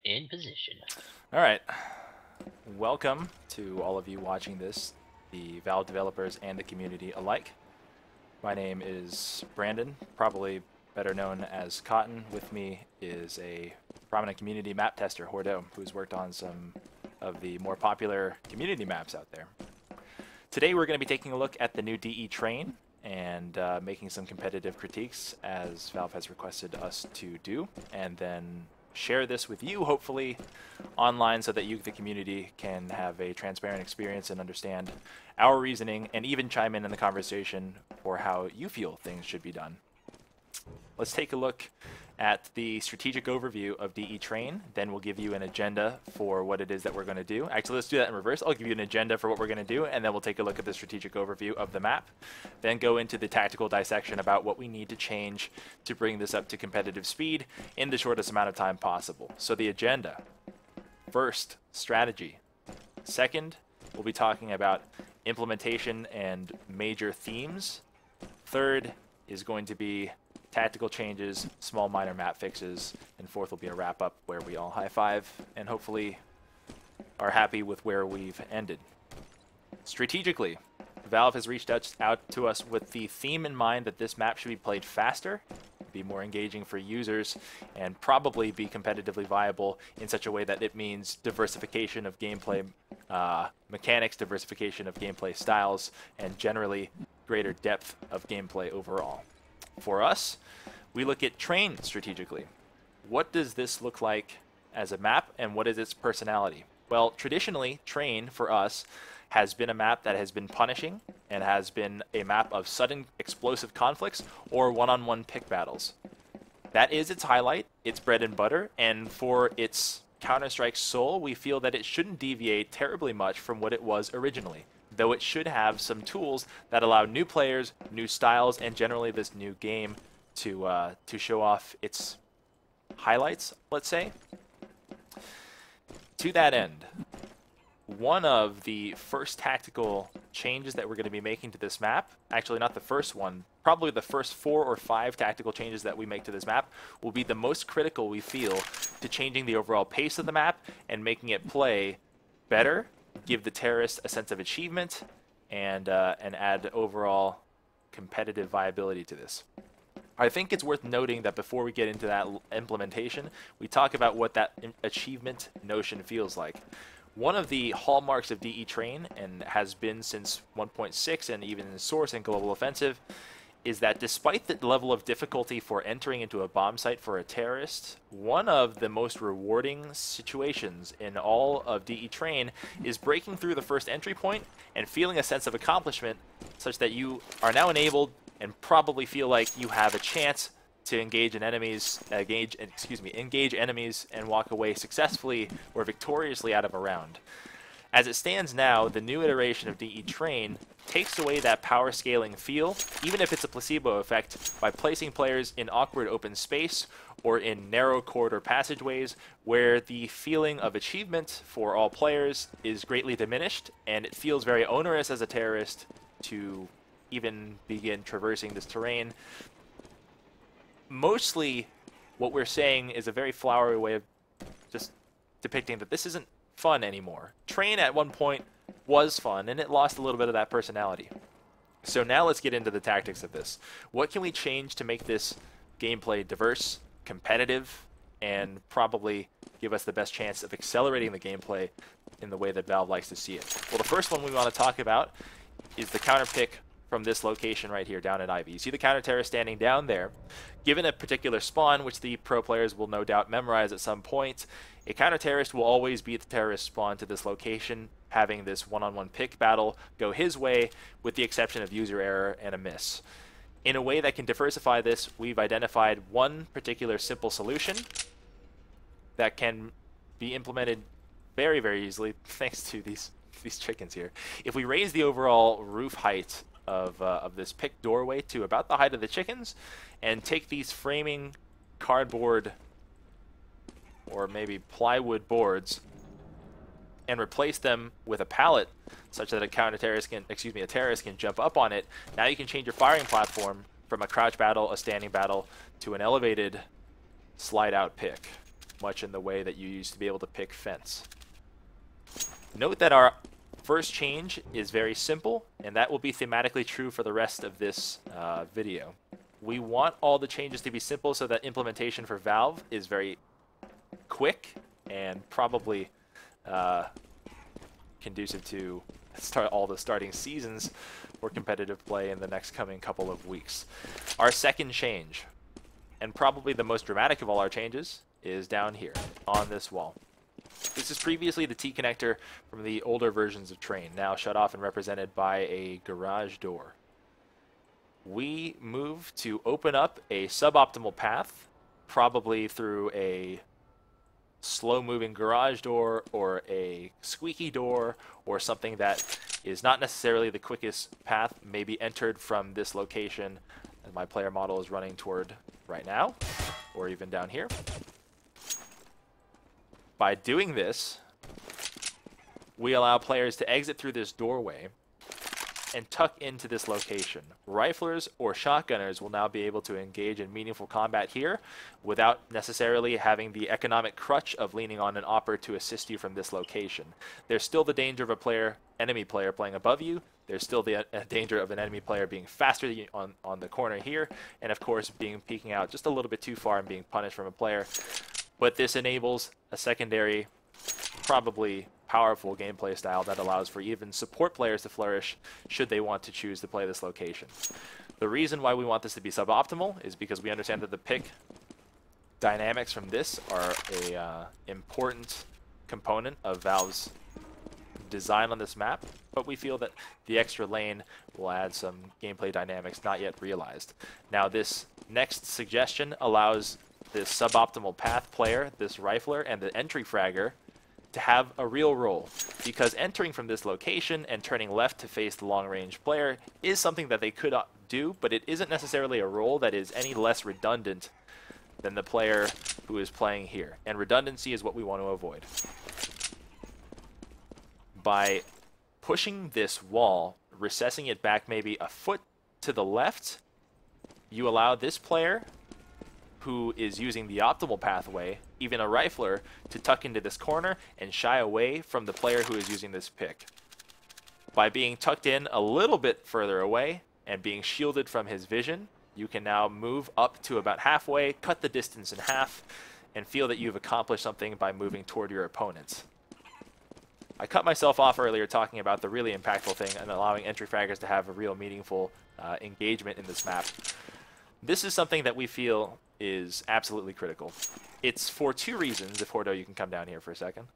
In position. All right. Welcome to all of you watching this, the Valve developers and the community alike. My name is Brandon, probably better known as Cotton. With me is a prominent community map tester, Hordo, who's worked on some of the more popular community maps out there. Today we're going to be taking a look at the new DE train and making some competitive critiques, as Valve has requested us to do, and then share this with you, hopefully, online so that you, the community, can have a transparent experience and understand our reasoning and even chime in the conversation for how you feel things should be done. Let's take a look at the strategic overview of DE Train. Then we'll give you an agenda for what it is that we're going to do. Actually, let's do that in reverse. I'll give you an agenda for what we're going to do, and then we'll take a look at the strategic overview of the map. Then go into the tactical dissection about what we need to change to bring this up to competitive speed in the shortest amount of time possible. So the agenda. First, strategy. Second, we'll be talking about implementation and major themes. Third is going to be tactical changes, small minor map fixes, and fourth will be a wrap-up where we all high-five and hopefully are happy with where we've ended. Strategically, Valve has reached out to us with the theme in mind that this map should be played faster, be more engaging for users, and probably be competitively viable in such a way that it means diversification of gameplay mechanics, diversification of gameplay styles, and generally greater depth of gameplay overall. For us, we look at train strategically. What does this look like as a map, and what is its personality? Well, traditionally, train for us has been a map that has been punishing and has been a map of sudden explosive conflicts or one-on-one pick battles. That is its highlight, its bread and butter, and for its Counter-Strike soul, we feel that it shouldn't deviate terribly much from what it was originally, though it should have some tools that allow new players, new styles, and generally this new game to show off its highlights, let's say. To that end, one of the first tactical changes that we're going to be making to this map, actually not the first one, probably the first 4 or 5 tactical changes that we make to this map will be the most critical, we feel, to changing the overall pace of the map and making it play better, give the terrorist a sense of achievement, and add overall competitive viability to this. I think it's worth noting that before we get into that implementation, we talk about what that achievement notion feels like. One of the hallmarks of DE Train, and has been since 1.6 and even in Source and Global Offensive, is that despite the level of difficulty for entering into a bomb site for a terrorist, one of the most rewarding situations in all of DE Train is breaking through the first entry point and feeling a sense of accomplishment such that you are now enabled and probably feel like you have a chance to engage enemies and walk away successfully or victoriously out of a round. As it stands now, the new iteration of DE Train takes away that power scaling feel, even if it's a placebo effect, by placing players in awkward open space or in narrow corridor passageways where the feeling of achievement for all players is greatly diminished, and it feels very onerous as a terrorist to even begin traversing this terrain. Mostly what we're saying is a very flowery way of just depicting that this isn't fun anymore. Train at one point was fun, and it lost a little bit of that personality. So now let's get into the tactics of this. What can we change to make this gameplay diverse, competitive, and probably give us the best chance of accelerating the gameplay in the way that Valve likes to see it? Well, the first one we want to talk about is the counter pick from this location right here down at Ivy. You see the counter terrorist standing down there. Given a particular spawn, which the pro players will no doubt memorize at some point, a counter terrorist will always be the terrorist spawn to this location, having this one-on-one pick battle go his way, with the exception of user error and a miss. In a way that can diversify this, we've identified one particular simple solution that can be implemented very, very easily, thanks to these chickens here. If we raise the overall roof height of this pick doorway to about the height of the chickens, and take these framing cardboard or maybe plywood boards and replace them with a pallet such that a terrorist can jump up on it. Now you can change your firing platform from a crouch battle, a standing battle, to an elevated slide out pick. much in the way that you used to be able to pick fence. Note that our first change is very simple, and that will be thematically true for the rest of this video. We want all the changes to be simple so that implementation for Valve is very quick and probably conducive to start all the starting seasons for competitive play in the next coming couple of weeks. Our second change, and probably the most dramatic of all our changes, is down here on this wall. This is previously the T connector from the older versions of Train, now shut off and represented by a garage door. We move to open up a suboptimal path, probably through a slow-moving garage door or a squeaky door or something that is not necessarily the quickest path, maybe entered from this location that my player model is running toward right now, or even down here. By doing this, we allow players to exit through this doorway and tuck into this location. Riflers or shotgunners will now be able to engage in meaningful combat here without necessarily having the economic crutch of leaning on an opper to assist you from this location. There's still the danger of a enemy player playing above you. There's still the danger of an enemy player being faster than you on the corner here, and of course peeking out just a little bit too far and being punished from a player. But this enables a secondary, probably powerful gameplay style that allows for even support players to flourish should they want to choose to play this location. The reason why we want this to be suboptimal is because we understand that the pick dynamics from this are a important component of Valve's design on this map, but we feel that the extra lane will add some gameplay dynamics not yet realized. Now this next suggestion allows this suboptimal path player, this rifler, and the entry fragger to have a real role, because entering from this location and turning left to face the long-range player is something that they could do, but it isn't necessarily a role that is any less redundant than the player who is playing here, and redundancy is what we want to avoid. By pushing this wall, recessing it back maybe a foot to the left, you allow this player who is using the optimal pathway, even a rifler, to tuck into this corner and shy away from the player who is using this pick. By being tucked in a little bit further away and being shielded from his vision, you can now move up to about halfway, cut the distance in half, and feel that you've accomplished something by moving toward your opponents. I cut myself off earlier talking about the really impactful thing and allowing entry fraggers to have a real meaningful engagement in this map. This is something that we feel is absolutely critical. It's for two reasons. If Hordo, you can come down here for a second.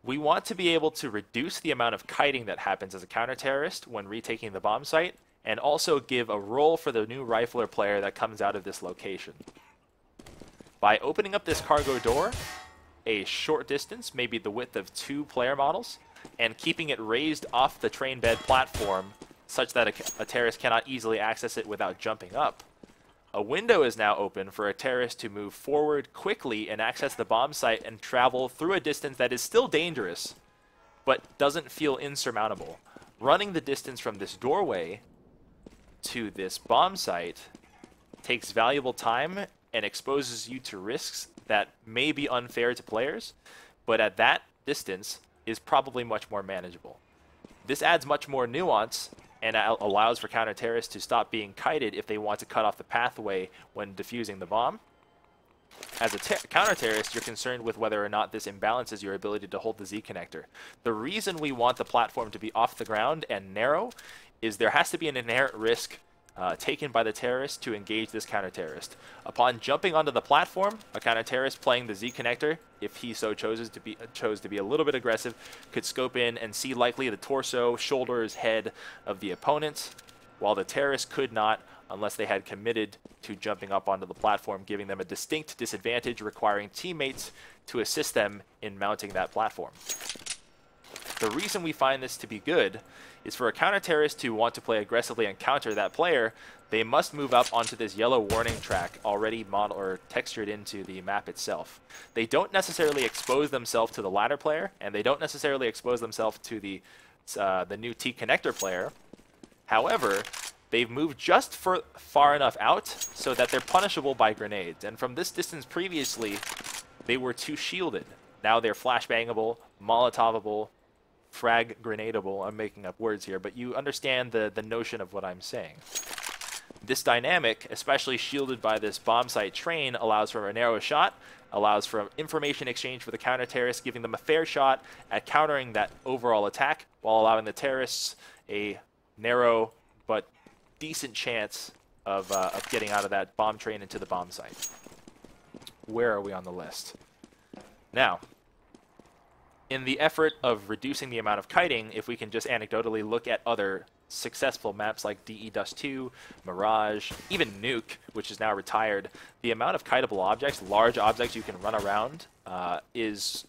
We want to be able to reduce the amount of kiting that happens as a counter-terrorist when retaking the bomb site, and also give a role for the new rifler player that comes out of this location. By opening up this cargo door a short distance, maybe the width of 2 player models, and keeping it raised off the train bed platform such that a terrorist cannot easily access it without jumping up, a window is now open for a terrorist to move forward quickly and access the bomb site and travel through a distance that is still dangerous, but doesn't feel insurmountable. Running the distance from this doorway to this bomb site takes valuable time and exposes you to risks that may be unfair to players, but at that distance is probably much more manageable. This adds much more nuance and allows for counter-terrorists to stop being kited if they want to cut off the pathway when defusing the bomb. As a counter-terrorist, you're concerned with whether or not this imbalances your ability to hold the Z connector. The reason we want the platform to be off the ground and narrow is there has to be an inherent risk taken by the terrorist to engage this counter-terrorist. Upon jumping onto the platform, a counter-terrorist playing the Z connector, if he so chose to be a little bit aggressive, could scope in and see likely the torso, shoulders, head of the opponent, while the terrorist could not unless they had committed to jumping up onto the platform, giving them a distinct disadvantage, requiring teammates to assist them in mounting that platform. The reason we find this to be good is for a counter-terrorist to want to play aggressively and counter that player, they must move up onto this yellow warning track already modeled or textured into the map itself. They don't necessarily expose themselves to the ladder player, and they don't necessarily expose themselves to the new T-connector player. However, they've moved just far enough out so that they're punishable by grenades. And from this distance previously, they were too shielded. Now they're flashbangable, molotovable, frag grenadable. I'm making up words here, but you understand the notion of what I'm saying. This dynamic, especially shielded by this bomb site train, allows for a narrow shot, allows for information exchange for the counter-terrorists, giving them a fair shot at countering that overall attack, while allowing the terrorists a narrow but decent chance of getting out of that bomb train into the bomb site. Where are we on the list? Now, in the effort of reducing the amount of kiting, if we can just anecdotally look at other successful maps like DE Dust 2, Mirage, even Nuke, which is now retired, the amount of kiteable objects, large objects you can run around, is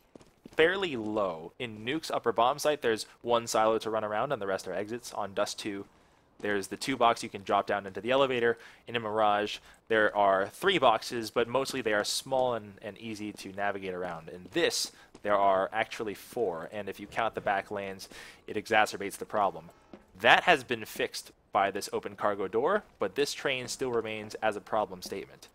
fairly low. In Nuke's upper bomb site, there's one silo to run around and the rest are exits. On Dust 2, there's the 2 box you can drop down into the elevator. In a Mirage, there are 3 boxes, but mostly they are small and easy to navigate around. In this, there are actually 4, and if you count the back lanes, it exacerbates the problem. That has been fixed by this open cargo door, but this train still remains as a problem statement.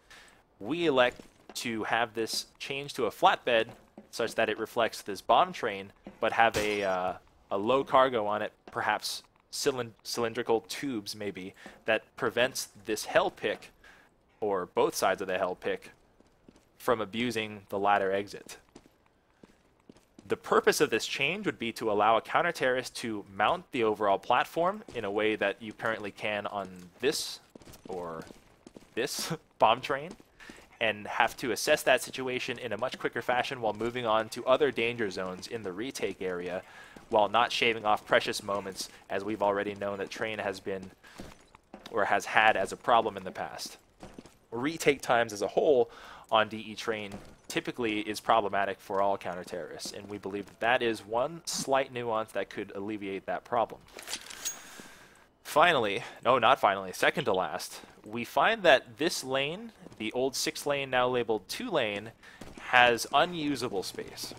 We elect to have this changed to a flatbed such that it reflects this bomb train, but have a low cargo on it, perhaps cylindrical tubes maybe, that prevents this hell pick, or both sides of the hell pick, from abusing the ladder exit. The purpose of this change would be to allow a counter-terrorist to mount the overall platform in a way that you currently can on this or this bomb train, and have to assess that situation in a much quicker fashion while moving on to other danger zones in the retake area, while not shaving off precious moments, as we've already known that train has been or has had as a problem in the past. Retake times as a whole on DE train typically is problematic for all counter-terrorists, and we believe that that is one slight nuance that could alleviate that problem. Finally, no, not finally, second to last, we find that this lane, the old 6 lane now labeled 2 lane, has unusable space.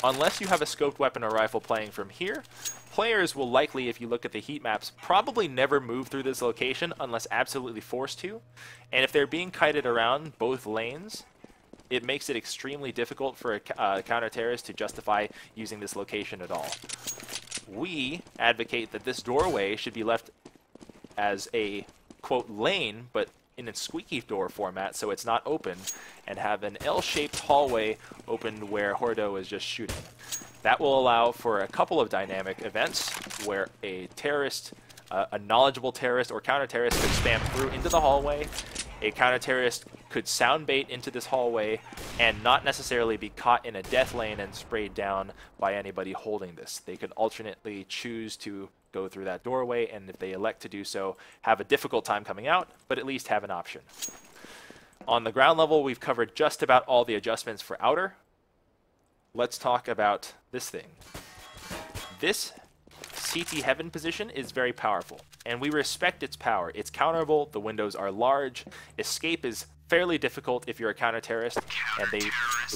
Unless you have a scoped weapon or rifle playing from here, players will likely, if you look at the heat maps, probably never move through this location unless absolutely forced to, and if they're being kited around both lanes, it makes it extremely difficult for a counter-terrorist to justify using this location at all. We advocate that this doorway should be left as a, quote, lane, but in a squeaky door format so it's not open, and have an L-shaped hallway open where Hordo is just shooting. That will allow for a couple of dynamic events where a terrorist, a knowledgeable terrorist or counter-terrorist could spam through into the hallway. A counter-terrorist could sound bait into this hallway and not necessarily be caught in a death lane and sprayed down by anybody holding this. They could alternately choose to go through that doorway, and if they elect to do so, have a difficult time coming out, but at least have an option. On the ground level, we've covered just about all the adjustments for outer. Let's talk about this thing. This CT Heaven position is very powerful, and we respect its power. It's counterable, the windows are large, escape is fairly difficult if you're a counter-terrorist, and they...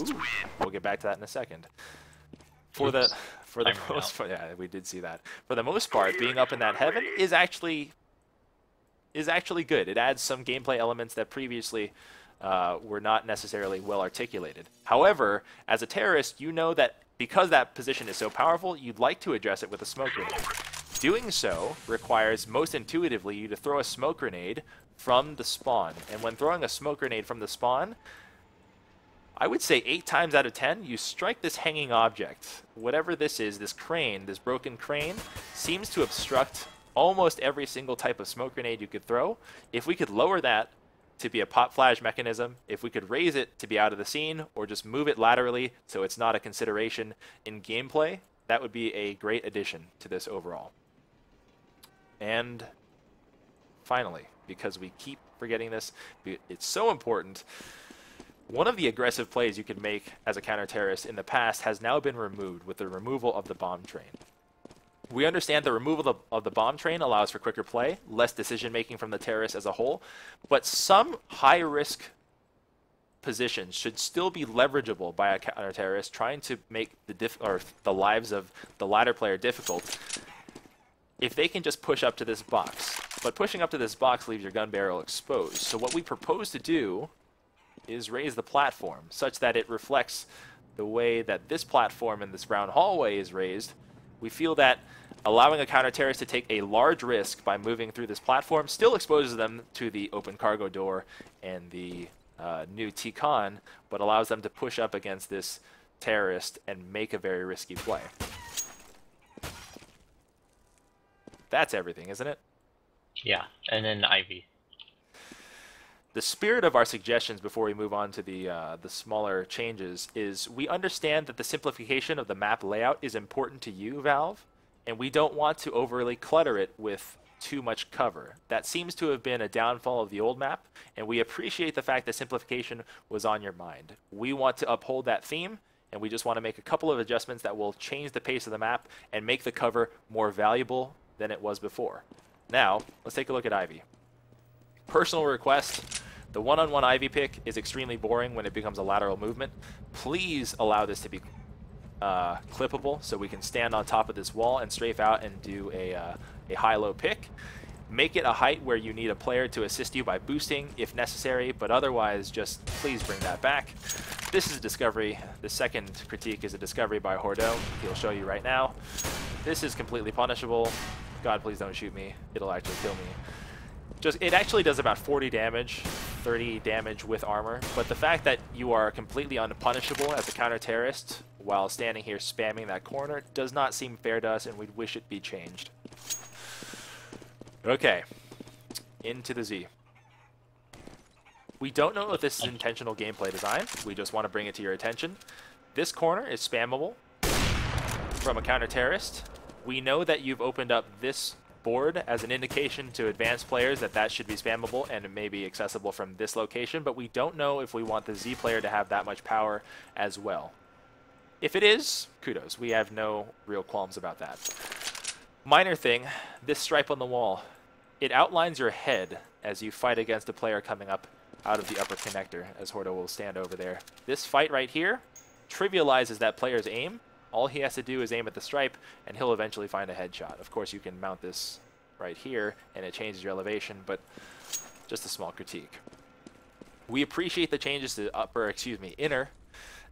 Ooh, we'll get back to that in a second. For the most part, yeah, we did see that. For the most part, being up in that heaven is actually good. It adds some gameplay elements that previously were not necessarily well articulated. However, as a terrorist, you know that because that position is so powerful, you'd like to address it with a smoke grenade. Doing so requires, most intuitively, you to throw a smoke grenade from the spawn. And when throwing a smoke grenade from the spawn, I would say 8 times out of 10, you strike this hanging object. Whatever this is, this crane, this broken crane, seems to obstruct almost every single type of smoke grenade you could throw. If we could lower that to be a pop flash mechanism, if we could raise it to be out of the scene, or just move it laterally so it's not a consideration in gameplay, that would be a great addition to this overall. And finally, because we keep forgetting this, it's so important, one of the aggressive plays you could make as a counter-terrorist in the past has now been removed with the removal of the bomb train. We understand the removal of the bomb train allows for quicker play, less decision-making from the terrorists as a whole, but some high-risk positions should still be leverageable by a counter-terrorist trying to make the lives of the ladder player difficult if they can just push up to this box. but pushing up to this box leaves your gun barrel exposed. So what we propose to do is raise the platform such that it reflects the way that this platform in this round hallway is raised. We feel that allowing a counter-terrorist to take a large risk by moving through this platform still exposes them to the open cargo door and the new T-Con, but allows them to push up against this terrorist and make a very risky play. That's everything, isn't it? Yeah, and then Ivy. The spirit of our suggestions before we move on to the smaller changes is we understand that the simplification of the map layout is important to you, Valve, and we don't want to overly clutter it with too much cover. That seems to have been a downfall of the old map, and we appreciate the fact that simplification was on your mind. We want to uphold that theme, and we just want to make a couple of adjustments that will change the pace of the map and make the cover more valuable than it was before. Now, let's take a look at Ivy. Personal request, the one-on-one Ivy pick is extremely boring when it becomes a lateral movement. Please allow this to be clippable so we can stand on top of this wall and strafe out and do a high-low pick. Make it a height where you need a player to assist you by boosting if necessary, but otherwise just please bring that back. This is a discovery. The second critique is a discovery by Hordeau. He'll show you right now. This is completely punishable. God, please don't shoot me. It'll actually kill me. It actually does about 40 damage, 30 damage with armor, but the fact that you are completely unpunishable as a counter-terrorist while standing here spamming that corner does not seem fair to us, and we'd wish it be changed. Okay, into the Z. We don't know if this is intentional gameplay design. We just want to bring it to your attention. This corner is spammable from a counter-terrorist. We know that you've opened up this board as an indication to advanced players that that should be spammable and it may be accessible from this location, but we don't know if we want the Z player to have that much power as well. If it is, kudos. We have no real qualms about that. Minor thing, this stripe on the wall. It outlines your head as you fight against a player coming up out of the upper connector, as Hordeau will stand over there. This fight right here trivializes that player's aim. All he has to do is aim at the stripe, and he'll eventually find a headshot. Of course, you can mount this right here, and it changes your elevation, but just a small critique. We appreciate the changes to inner,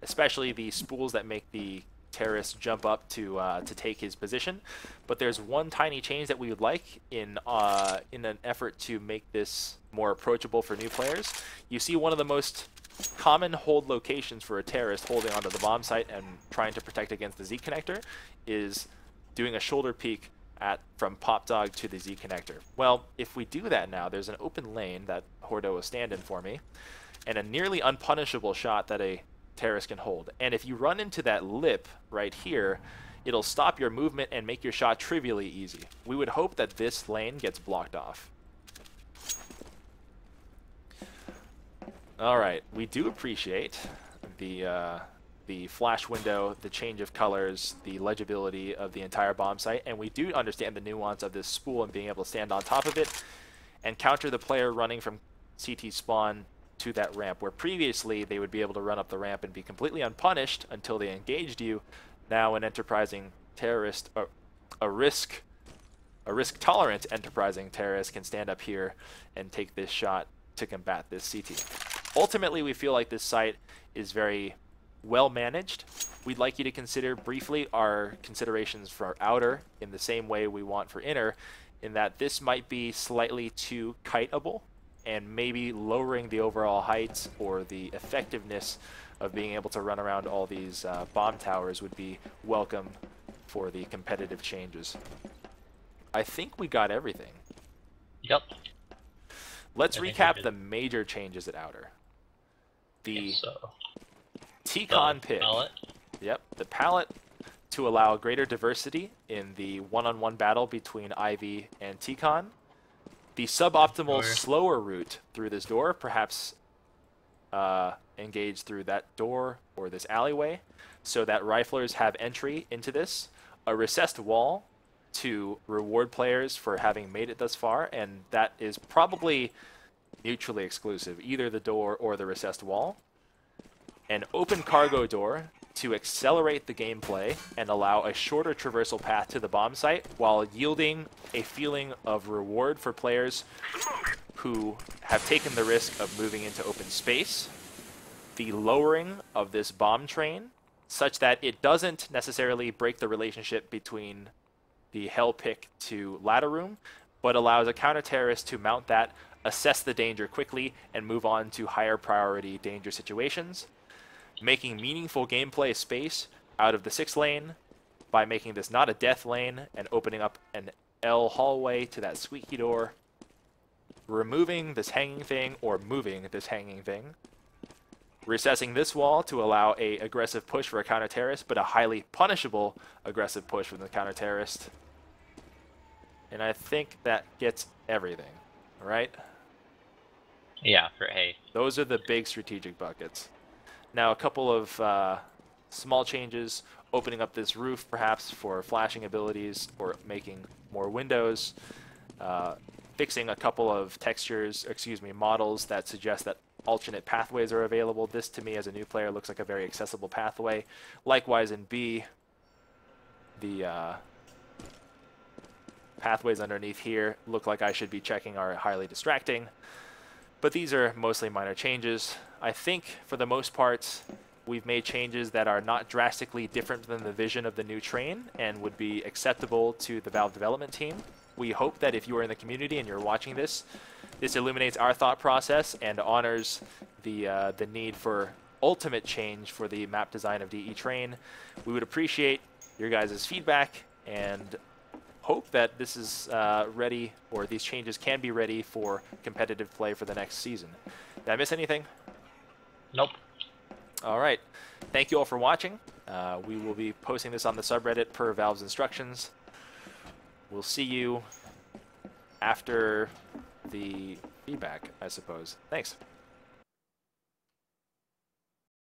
especially the spools that make the terrorist jump up to take his position. But there's one tiny change that we would like in an effort to make this more approachable for new players. You see one of the most common hold locations for a terrorist holding onto the bomb site and trying to protect against the Z connector is doing a shoulder peek from Pop Dog to the Z connector. Well, if we do that now, there's an open lane that Hordeau will stand in for me, and a nearly unpunishable shot that a terrorist can hold. And if you run into that lip right here, it'll stop your movement and make your shot trivially easy. We would hope that this lane gets blocked off. Alright, we do appreciate the flash window, the change of colors, the legibility of the entire bomb site, and we do understand the nuance of this spool and being able to stand on top of it and counter the player running from CT spawn to that ramp, where previously they would be able to run up the ramp and be completely unpunished until they engaged you. Now an enterprising terrorist, a risk-tolerant enterprising terrorist can stand up here and take this shot to combat this CT. Ultimately, we feel like this site is very well managed. We'd like you to consider briefly our considerations for outer in the same way we want for inner, in that this might be slightly too kiteable and maybe lowering the overall height or the effectiveness of being able to run around all these bomb towers would be welcome for the competitive changes. I think we got everything. Yep. Let's recap the major changes at outer. The T-Con pick. Palette. Yep, the palette to allow greater diversity in the one-on-one battle between Ivy and T-Con. The suboptimal slower route through this door, perhaps engage through that door or this alleyway, so that riflers have entry into this. A recessed wall to reward players for having made it thus far, and that is probably mutually exclusive, either the door or the recessed wall. An open cargo door to accelerate the gameplay and allow a shorter traversal path to the bomb site while yielding a feeling of reward for players who have taken the risk of moving into open space. The lowering of this bomb train such that it doesn't necessarily break the relationship between the hell pick to ladder room, but allows a counter-terrorist to mount that, assess the danger quickly, and move on to higher priority danger situations, making meaningful gameplay space out of the 6 lane by making this not a death lane and opening up an L hallway to that squeaky door, removing this hanging thing or moving this hanging thing, recessing this wall to allow a aggressive push for a counter-terrorist, but a highly punishable aggressive push from the counter-terrorist. And I think that gets everything, right? Yeah, for A. Those are the big strategic buckets. Now a couple of small changes, opening up this roof perhaps for flashing abilities or making more windows, fixing a couple of models that suggest that alternate pathways are available. This to me as a new player looks like a very accessible pathway. Likewise in B, the pathways underneath here look like I should be checking are highly distracting. But these are mostly minor changes. I think for the most part we've made changes that are not drastically different than the vision of the new train and would be acceptable to the Valve development team. We hope that if you are in the community and you're watching this, this illuminates our thought process and honors the need for ultimate change for the map design of DE Train. We would appreciate your guys' feedback and hope that this is ready, or these changes can be ready for competitive play for the next season. Did I miss anything? Nope. All right. Thank you all for watching. We will be posting this on the subreddit per Valve's instructions. We'll see you after the feedback, I suppose. Thanks.